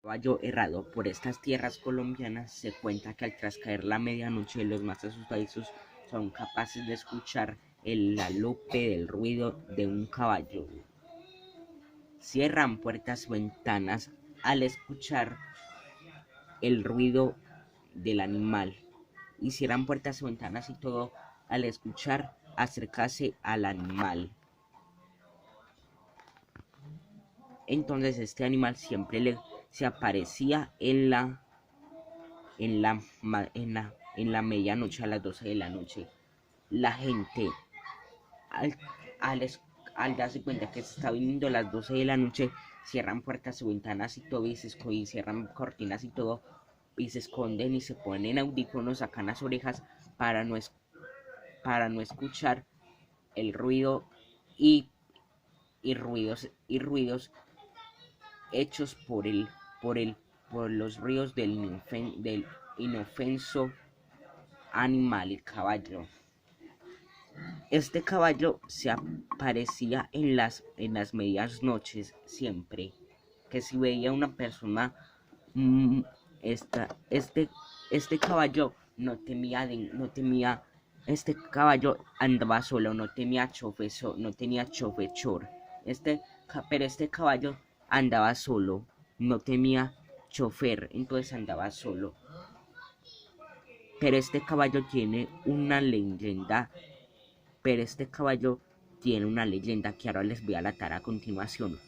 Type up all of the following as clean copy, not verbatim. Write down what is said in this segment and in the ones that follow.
Caballo errado por estas tierras colombianas, se cuenta que al trascaer la medianoche los más asustadizos son capaces de escuchar el galope del ruido de un caballo. Cierran puertas y ventanas al escuchar el ruido del animal y cierran puertas y ventanas y todo al escuchar acercarse al animal. Entonces este animal se aparecía en la medianoche a las 12 de la noche. La gente al, al, al darse cuenta que se está viniendo las 12 de la noche, cierran puertas y ventanas y todo y cierran cortinas y todo y se esconden y se ponen audífonos, sacan las orejas para no, es, para no escuchar el ruido y, y ruidos hechos por el, por los ríos del inofenso animal, el caballo. Este caballo se aparecía en las medias noches siempre, que si veía una persona, mm, esta, este caballo no temía, este caballo andaba solo, no tenía chofechor, pero este caballo andaba solo, no temía chofer, entonces andaba solo. Pero este caballo tiene una leyenda pero este caballo tiene una leyenda que ahora les voy a relatar a continuación.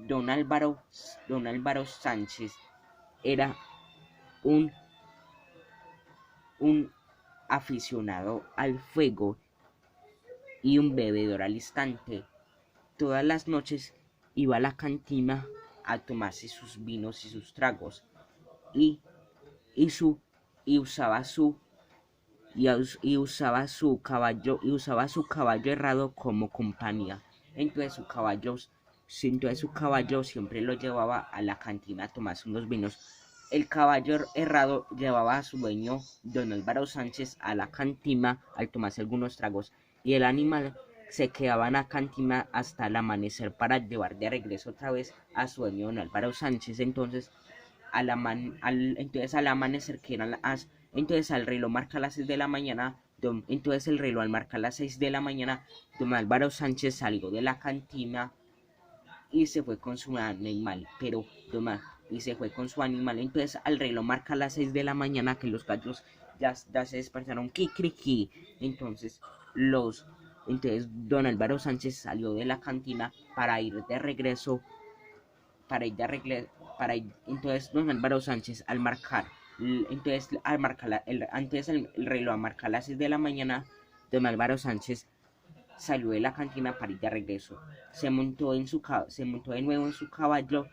Don Álvaro, Don Álvaro Sánchez era un, un aficionado al fuego y un bebedor al instante. Todas las noches iba a la cantina a tomarse sus vinos y sus tragos y, y, su, y usaba su y usaba su caballo errado como compañía. Entonces su caballo siempre lo llevaba a la cantina a tomarse unos vinos. El caballo errado llevaba a su dueño, don Álvaro Sánchez, a la cantina al tomarse algunos tragos y el animal se quedaba en la cantina hasta el amanecer para llevar de regreso otra vez a su dueño, don Álvaro Sánchez. Entonces al amanecer que eran las entonces al reloj marca las 6 de la mañana, entonces el reloj al marcar las 6 de la mañana, don Álvaro Sánchez salió de la cantina y se fue con su animal, y se fue con su animal, entonces al reloj marca las 6 de la mañana que los gallos ya se despertaron, kikiriki, entonces los, entonces don Álvaro Sánchez salió de la cantina para ir de regreso para ir de regreso, entonces don Álvaro Sánchez antes el reloj a marcar las 6 de la mañana, don Álvaro Sánchez salió de la cantina para ir de regreso. Se montó de nuevo en su caballo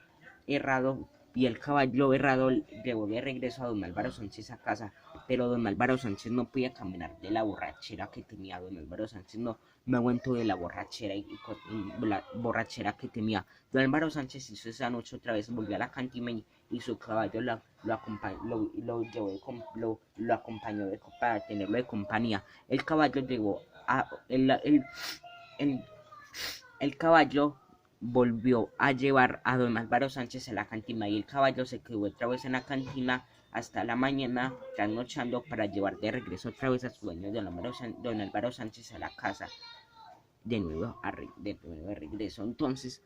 errado y el caballo errado llevó de regreso a don Álvaro Sánchez a casa, pero don Álvaro Sánchez no podía caminar de la borrachera que tenía. Don Álvaro Sánchez no aguantó de la borrachera y la borrachera que tenía. Don Álvaro Sánchez hizo esa noche otra vez, volvió a la cantina y su caballo lo acompañó para tenerlo de compañía. El caballo llegó a, el, el caballo volvió a llevar a don Álvaro Sánchez a la cantina y el caballo se quedó otra vez en la cantina hasta la mañana, trasnochando para llevar de regreso otra vez a su dueño don Álvaro Sánchez a la casa, de nuevo de regreso. Entonces,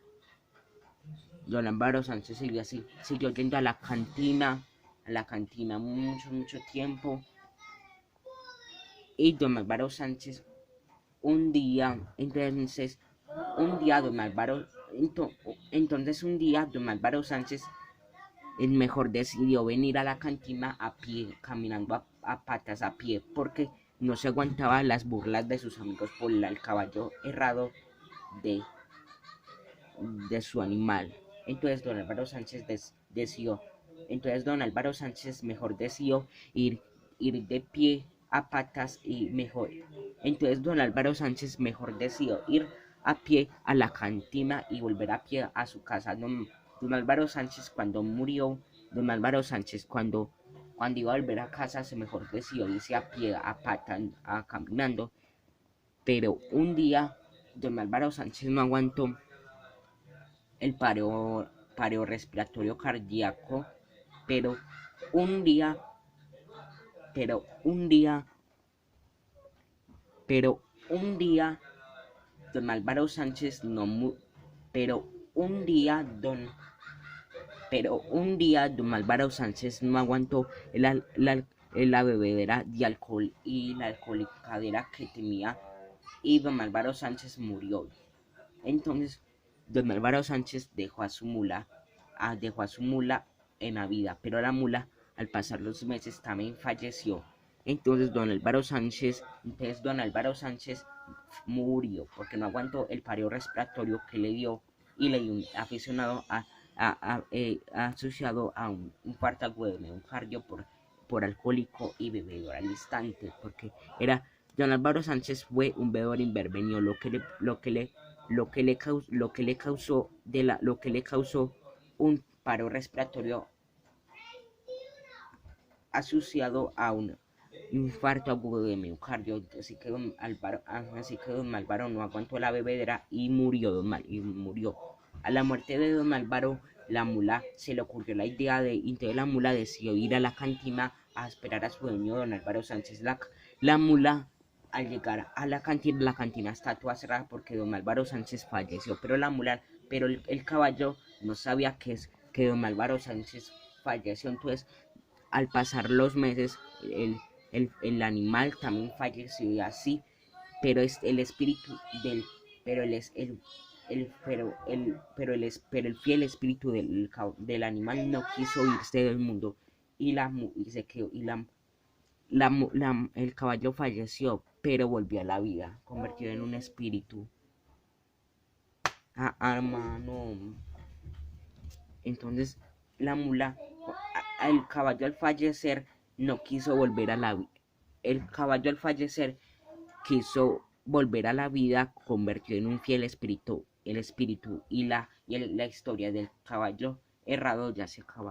don Álvaro Sánchez siguió yendo a la cantina mucho tiempo. Y don Álvaro Sánchez un día, entonces, un día don Álvaro, entonces un día don Álvaro Sánchez el mejor decidió venir a la cantina a pie, caminando a patas a pie, porque no se aguantaba las burlas de sus amigos por el caballo errado de, de su animal. Entonces don Álvaro Sánchez decidió, entonces don Álvaro Sánchez mejor decidió ir de pie a patas y mejor. Entonces don Álvaro Sánchez mejor decidió ir a pie a la cantina y volver a pie a su casa. Don Álvaro Sánchez cuando murió, don Álvaro Sánchez cuando iba a volver a casa se mejor decidió irse a pie, a patas, caminando. Pero un día don Álvaro Sánchez no aguantó el paro respiratorio cardíaco, pero un día, pero un día, pero un día, don Álvaro Sánchez no pero un día don Álvaro Sánchez no aguantó la bebedera de alcohol y la alcoholicadera que tenía, y don Álvaro Sánchez murió. Entonces don Álvaro Sánchez dejó a su mula en la vida, pero la mula al pasar los meses también falleció. Entonces don Álvaro Sánchez murió porque no aguantó el paro respiratorio que le dio, y le dio un aficionado asociado a un infarto agudo de miocardio por alcohólico y bebedor al instante, porque era don Álvaro Sánchez fue un bebedor invervenido, lo que le causó un paro respiratorio asociado a un infarto agudo de miocardio. Así que don Álvaro no aguantó la bebedera y murió. A la muerte de don Álvaro, la mula se le ocurrió la idea entonces la mula decidió ir a la cantina a esperar a su dueño, don Álvaro Sánchez. La mula, al llegar a la cantina está toda cerrada porque don Álvaro Sánchez falleció, pero el caballo no sabía que don Álvaro Sánchez falleció. Entonces, al pasar los meses, el animal también falleció, y así, pero es el espíritu del, pero el es el pero el fiel espíritu del animal no quiso irse del mundo, y se quedó, y el caballo falleció, pero volvió a la vida, convertido en un espíritu. Hermano. Entonces la mula, el caballo al fallecer no quiso volver a la vida. El caballo al fallecer quiso volver a la vida, convirtió en un fiel espíritu, el espíritu, y la historia del caballo errado ya se acaba.